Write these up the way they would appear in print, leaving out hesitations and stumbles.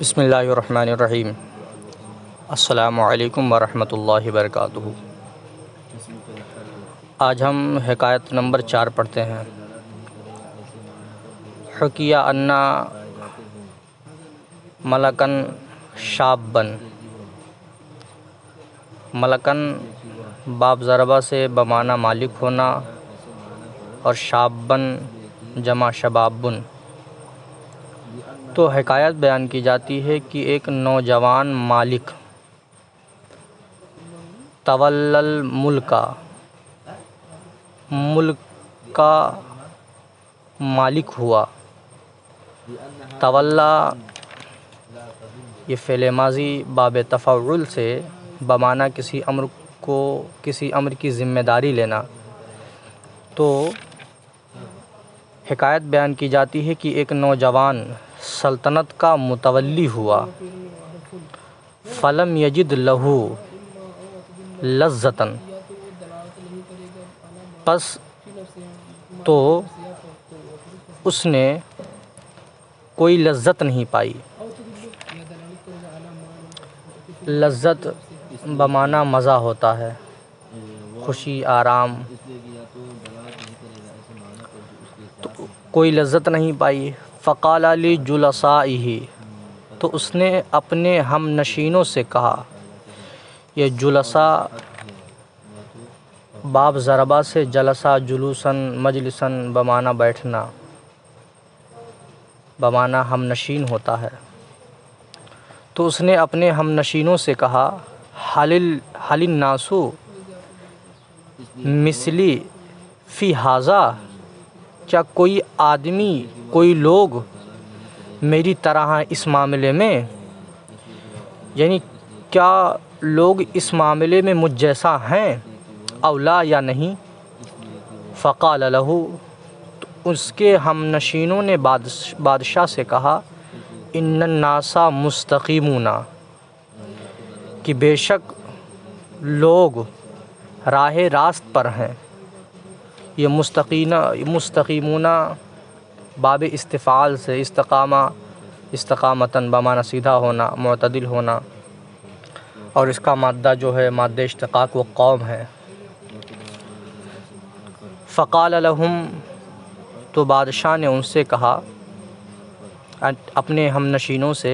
بسم اللہ الرحمن الرحیم۔ السلام علیکم ورحمۃ اللہ وبرکاتہ۔ آج ہم حکایت نمبر 4 پڑھتے ہیں۔ حکیہ انا ملکن شابن۔ ملکن باب ضربہ سے بمعنی مالک ہونا اور شابن جمع شبابن۔ تو حکایت بیان کی جاتی ہے کہ ایک نوجوان مالک تولل ملک کا مالک ہوا۔ تولا یہ فعل ماضی باب تفعل سے بمعنی کسی امر کی ذمہ داری لینا۔ تو حکایت بیان کی جاتی ہے کہ ایک نوجوان سلطنت کا متولی ہوا۔ فلم یجد لہو لذتاً، پس تو اس نے کوئی لذت نہیں پائی۔ لذت بمعنی مزہ ہوتا ہے، خوشی، آرام۔ تو کوئی لذت نہیں پائی۔ فقال لجلسائہ، تو اس نے اپنے ہم نشینوں سے کہا۔ یہ جلسا باب ضربہ سے جلسہ جلوساً مجلساً بمعنی بیٹھنا، بمعنی ہم نشین ہوتا ہے۔ تو اس نے اپنے ہم نشینوں سے کہا، حل الناس مثلی فی ھذا، کیا کوئی آدمی، کوئی لوگ میری طرح ہیں اس معاملے میں؟ یعنی کیا لوگ اس معاملے میں مجھ جیسا ہیں، اولا یا نہیں؟ فقال لہ، تو اس کے ہم نشینوں نے بادشاہ سے کہا، ان الناس مستقیمون، کہ بے شک لوگ راہ راست پر ہیں۔ یہ مستقیمون باب استفعال سے استقامتاً بمعنی سیدھا ہونا، معتدل ہونا، اور اس کا مادہ جو ہے مادہ اشتقاق وہ قوم ہے۔ فقال لہم، تو بادشاہ نے ان سے کہا، اپنے ہم نشینوں سے،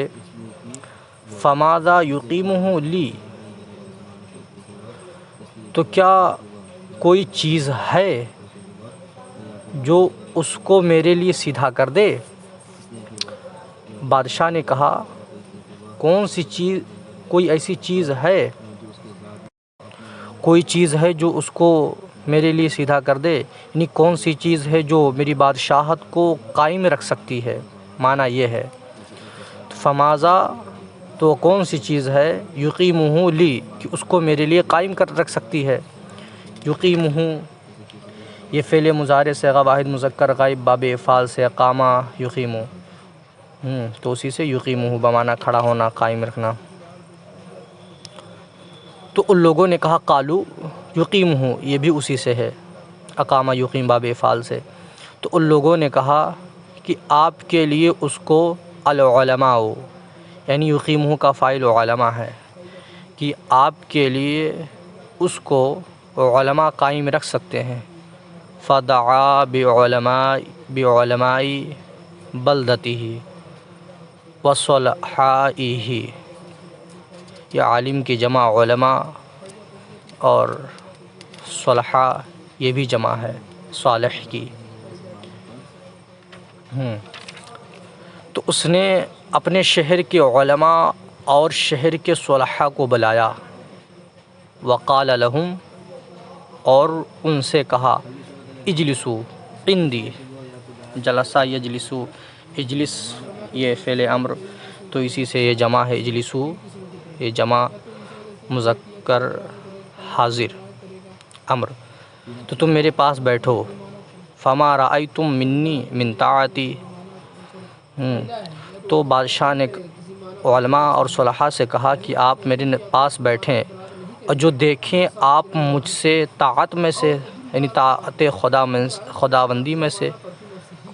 فماذا یقیمہ لی، تو کیا کوئی چیز ہے جو اس کو میرے لیے سیدھا کر دے؟ بادشاہ نے کہا، کون سی چیز؟ کوئی ایسی چیز ہے، کوئی چیز ہے جو اس کو میرے لیے سیدھا کر دے؟ یعنی کون سی چیز ہے جو میری بادشاہت کو قائم رکھ سکتی ہے؟ معنی یہ ہے۔ فماذا، تو کون سی چیز ہے، یقیمہ لی، کہ اس کو میرے لیے قائم کر رکھ سکتی ہے۔ یقیمہ یہ فعل مضارع صیغہ واحد مذکر غائب باب افعال سے اقامہ یقیمہ، تو اسی سے یقیمہ بمعنی کھڑا ہونا، قائم رکھنا۔ تو ان لوگوں نے کہا، قالو یقیمہ، یہ بھی اسی سے ہے، اقامہ یقیم باب افعال سے۔ تو ان لوگوں نے کہا کہ آپ کے لیے اس کو العلماء، یعنی یقیمہ کا فاعل علماء ہے، کہ آپ کے لیے اس کو علماء قائم رکھ سکتے ہیں۔ فدعا بعلماء بلدتہ وصلحائہ، یہ عالم کی جمع علماء اور صلحاء یہ بھی جمع ہے صالح کی۔ تو اس نے اپنے شہر کے علماء اور شہر کے صلحاء کو بلایا۔ وقال لہم، اور ان سے کہا، اجلسوا عندی، جلسہ یجلسو، اجلس یہ فعل امر، تو اسی سے یہ جمع ہے اجلسو، یہ جمع مذکر حاضر امر، تو تم میرے پاس بیٹھو۔ فما رأیتم منی من طاعتی، تو بادشاہ نے علماء اور صلحاء سے کہا کہ آپ میرے پاس بیٹھیں، اور جو دیکھیں آپ مجھ سے طاعت میں سے، یعنی طاعت خداوندی میں سے،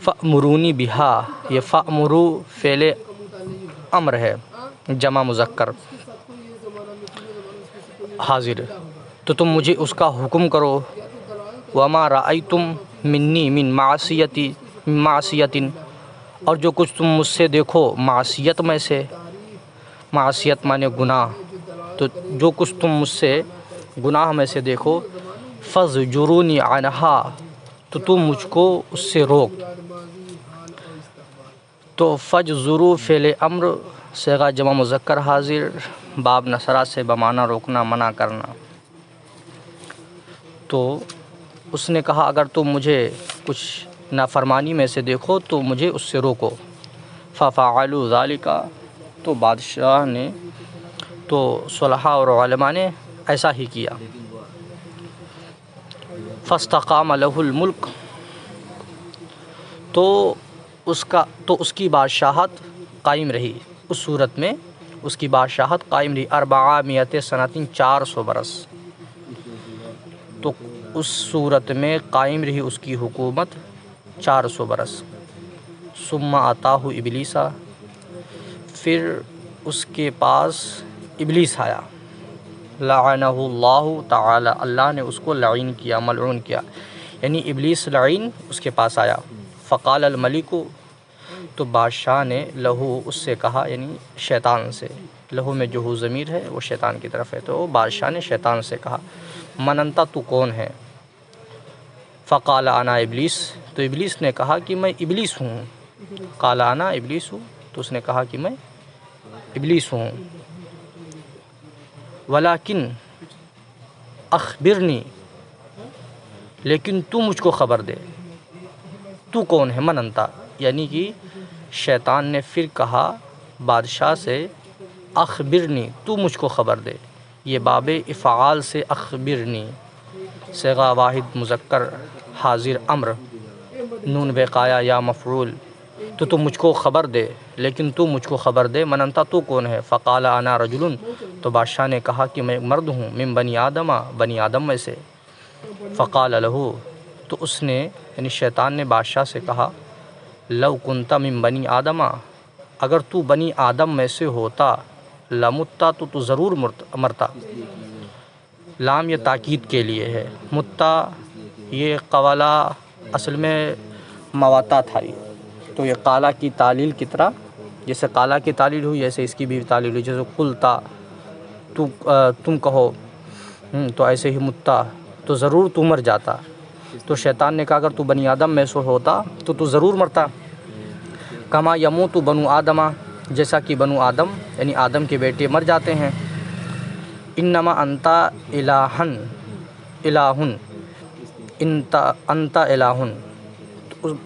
فأمرونی بہا، یہ فأمرو فعل امر ہے جمع مذکر حاضر، تو تم مجھے اس کا حکم کرو۔ وما رأیتم منی من معصیت، اور جو کچھ تم مجھ سے دیکھو معصیت میں سے، معصیت مانے گناہ، تو جو کچھ تم مجھ سے گناہ میں سے دیکھو، فَزْجُرُونِی عَنْہَا، تو تم مجھ کو اس سے روک۔ تو فجزرو فعل امر صیغہ جمع مذکر حاضر، باب نصرہ سے بمعنی روکنا، منع کرنا۔ تو اس نے کہا اگر تم مجھے کچھ نافرمانی میں سے دیکھو تو مجھے اس سے روکو۔ فَفَعَلُوا ذَلِكَ، تو بادشاہ نے، تو صلحاء اور علماء نے ایسا ہی کیا۔ فَاسْتَقَامَ لَهُ الْمُلْكُ، تو اس کی بادشاہت قائم رہی، اس صورت میں اس کی بادشاہت قائم رہی 400 سنتین، 400 برس، تو اس صورت میں قائم رہی اس کی حکومت 400 برس۔ ثم اتاہ ابلیس، پھر اس کے پاس ابلیس آیا، لعنہ اللہ تعالی، اللہ نے اس کو لعین کیا، ملعون کیا، یعنی ابلیس لعین اس کے پاس آیا۔ فقال الملک، تو بادشاہ نے لہو اس سے کہا، یعنی شیطان سے، لہو میں جو ہو ضمیر ہے وہ شیطان کی طرف ہے، تو بادشاہ نے شیطان سے کہا من انت، تو کون ہے؟ فقال انا ابلیس، تو ابلیس نے کہا کہ میں ابلیس ہوں۔ قال انا ابلیس ہوں، تو اس نے کہا کہ میں ابلیس ہوں۔ ولیکن اخبرنی، لیکن تو مجھ کو خبر دے، تو کون ہے؟ من انت، یعنی کہ شیطان نے پھر کہا بادشاہ سے اخبرنی، تو مجھ کو خبر دے۔ یہ باب افعال سے اخبرنی، صیغہ واحد مذکر حاضر امر، نون وقایا یا مفعول، تو تم مجھ کو خبر دے، لیکن تو مجھ کو خبر دے، من انت، تو کون ہے؟ فقال انا رجل، تو بادشاہ نے کہا کہ میں ایک مرد ہوں، من بنی آدم، بنی آدم میں سے۔ فقال لہو، تو اس نے یعنی شیطان نے بادشاہ سے کہا لو کنت من بنی آدم، اگر تو بنی آدم میں سے ہوتا، لمتا، تو ضرور مرتا۔ لام یہ تاکید کے لیے ہے، متا یہ قوالا اصل میں مواتا تھا، تو یہ قالا کی تعلیل کی طرح، جیسے قالا کی تعلیل ہوئی ایسے اس کی بھی تعلیل ہوئی، جیسے قلتا، تو تم کہو، تو ایسے ہی متا، تو ضرور تو مر جاتا۔ تو شیطان نے کہا اگر تو بنی آدم میں سے ہوتا تو ضرور مرتا۔ کما یموت بنو آدم، جیسا کہ بنو آدم یعنی آدم کے بیٹے مر جاتے ہیں۔ انما انت الہن، الہن، انت الہن،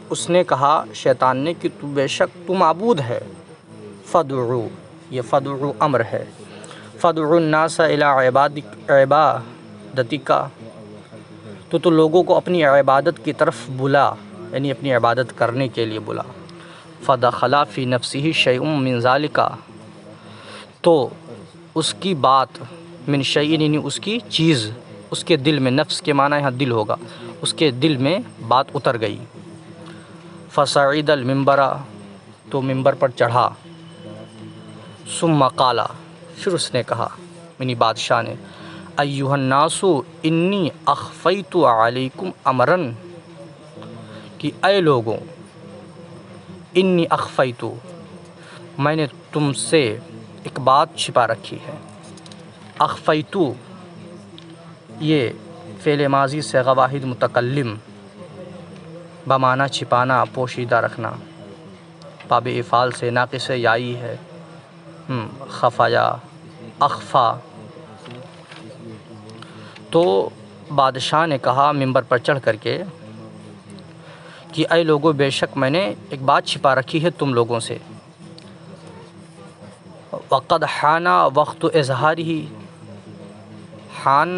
اس نے کہا شیطان نے کہ تو بے شک تو معبود ہے۔ فدعو، یہ فدعو امر ہے، فدعو الناس الی عبادتک، تو لوگوں کو اپنی عبادت کی طرف بلا، یعنی اپنی عبادت کرنے کے لیے بلا۔ فدخل فی نفسہ شیء من ذلک، تو اس کی بات من شیء یعنی اس کی چیز، اس کے دل میں، نفس کے معنی یہاں دل ہوگا، اس کے دل میں بات اتر گئی۔ فصعد المنبر، تو ممبر پر چڑھا۔ ثم قال، پھر اس نے کہا یعنی بادشاہ نے ایھا الناس انی اخفیت علیکم امرا، کہ اے لوگوں، انی اخفیت، میں نے تم سے ایک بات چھپا رکھی ہے۔ اخفیت یہ فعل ماضی صیغہ واحد متکلم، بمعنی چھپانا، پوشیدہ رکھنا، باب افعال سے ناقص یائی ہے، خفایا، اخفا۔ تو بادشاہ نے کہا ممبر پر چڑھ کر کے کہ اے لوگوں، بے شک میں نے ایک بات چھپا رکھی ہے تم لوگوں سے۔ وقد حان وقت اظہارہ، حان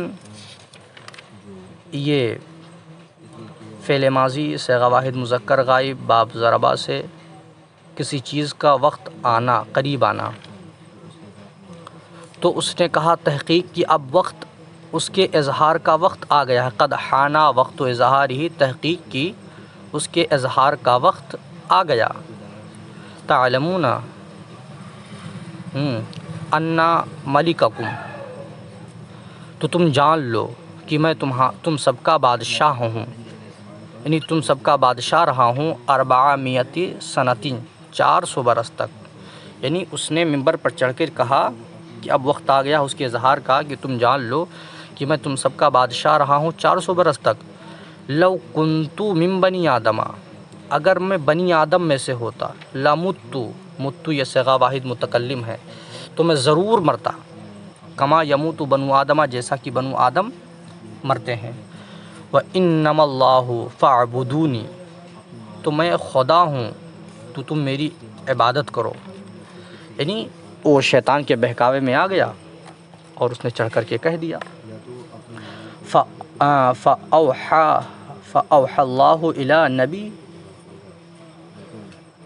یہ فعل ماضی صیغہ واحد مذکر غائب، باب ضربہ سے کسی چیز کا وقت آنا، قریب آنا۔ تو اس نے کہا تحقیق کہ اب وقت اس کے اظہار کا وقت آ گیا ہے۔ قد حان وقت اظہارہ، تحقیق کی اس کے اظہار کا وقت آ گیا۔ تعلمون، انا ملککم، تو تم جان لو کہ میں تم سب کا بادشاہ ہوں، یعنی تم سب کا بادشاہ رہا ہوں 400 سنتین، 400 برس تک۔ یعنی اس نے ممبر پر چڑھ کر کہا کہ اب وقت آ گیا اس کے اظہار کا کہ تم جان لو کہ میں تم سب کا بادشاہ رہا ہوں 400 برس تک۔ لو کنتو من بنی آدم، اگر میں بنی آدم میں سے ہوتا، متو یہ صیغہ واحد متکلم ہے، تو میں ضرور مرتا، کما یموت بنو آدم، جیسا کہ بنو آدم مرتے ہیں۔ وَإِنَّمَا اللَّهُ فَاعْبُدُونِي، تو میں خدا ہوں تو تم میری عبادت کرو۔ یعنی وہ شیطان کے بہکاوے میں آ گیا اور اس نے چڑھ کر کے کہہ دیا۔ فَأَوْحَى اللَّهُ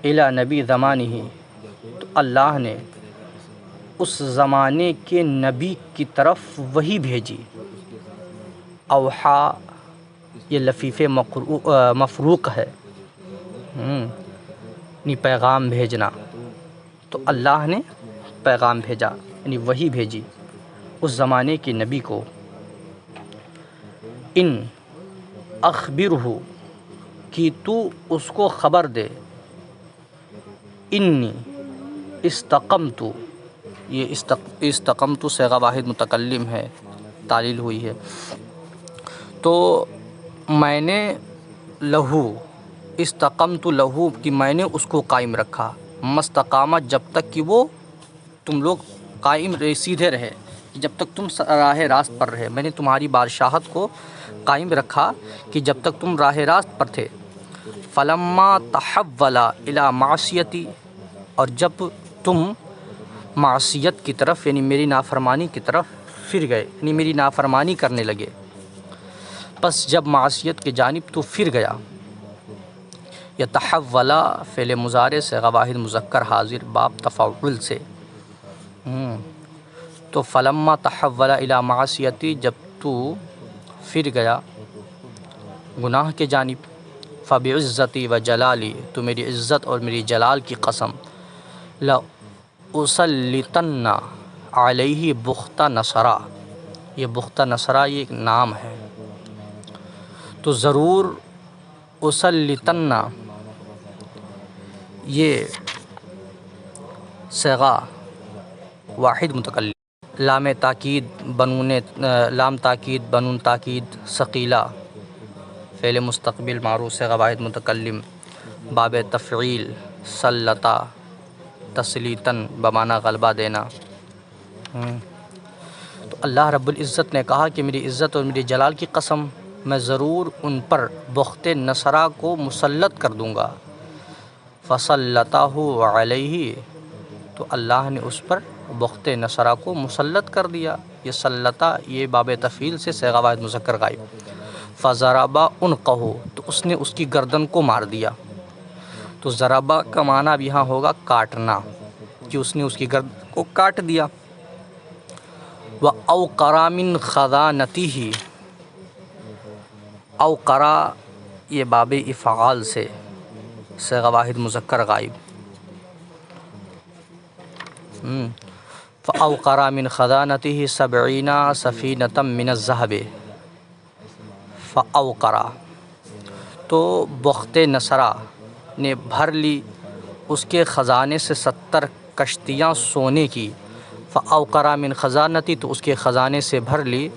إِلَى نبی زمانہ، تو اللہ نے اس زمانے کے نبی کی طرف وحی بھیجی۔ اوحا یہ لفیف مفروق ہے، یعنی پیغام بھیجنا، تو اللہ نے پیغام بھیجا یعنی وحی بھیجی اس زمانے کے نبی کو۔ ان اخبرہ، کہ تو اس کو خبر دے، انی استقمت، یہ استقمت صیغہ واحد متکلم ہے، تعلیل ہوئی ہے، تو میں نے لہو استقمت لہو، کہ میں نے اس کو قائم رکھا، مستقامت، جب تک کہ وہ تم لوگ قائم رہے، سیدھے رہے، جب تک تم راہ راست پر رہے، میں نے تمہاری بادشاہت کو قائم رکھا کہ جب تک تم راہ راست پر تھے۔ فلما تحول الی معصیتی، اور جب تم معصیت کی طرف یعنی میری نافرمانی کی طرف پھر گئے، یعنی میری نافرمانی کرنے لگے، پس جب معصیت کی جانب تو پھر گیا۔ یتحولا فعل مضارع صیغہ واحد مذکر حاضر باب تفاعل سے، تو فلما تحول الی معصیتی، جب تو پھر گیا گناہ کے جانب، فبعزتی و جلالی، تو میری عزت اور میری جلال کی قسم، لأسلطن علیہ بخت نصرہ، یہ بخت نصرہ یہ ایک نام ہے، تو ضرور اسلطن یہ صیغہ واحد متکلم، لام تاکید لام تاکید بنون تاکید ثقیلہ، فعل مستقبل معروف صیغہ واحد متکلم، باب تفعیل، سلطہ تسلیتاً بمعنی غلبہ دینا۔ تو اللہ رب العزت نے کہا کہ میری عزت اور میری جلال کی قسم، میں ضرور ان پر بخت نصرہ کو مسلط کر دوں گا۔ فسلطہ علیہ، تو اللہ نے اس پر بخت نصرہ کو مسلط کر دیا۔ یہ سلطہ یہ باب تفعیل سے صیغہ واحد مذکر غائب۔ فضرب عنقہ، تو اس نے اس کی گردن کو مار دیا، تو ضربہ کا معنی اب یہاں ہوگا کاٹنا، کہ اس نے اس کی گردن کو کاٹ دیا۔ وَأَوْقَرَ مِنْ خَزَانَتِهِ، اوقرا یہ باب افعال سے صیغہ واحد مذکر غائب۔ فَأَوْقَرَ مِنْ خَزَانَتِهِ 70 سفینة من الذهب، فَأَوْقَرَ، تو بخت نصرہ نے بھر لی اس کے خزانے سے 70 کشتیاں سونے کی۔ فَأَوْقَرَ مِنْ خَزَانَتِهِ، تو اس کے خزانے سے بھر لی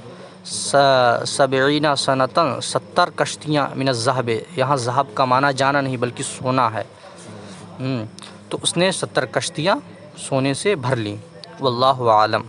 70 سنتاً 70 کشتیاں من الذهب، یہاں ذہب کا معنی جانا نہیں بلکہ سونا ہے، تو اس نے 70 کشتیاں سونے سے بھر لیں۔ واللہ عالم۔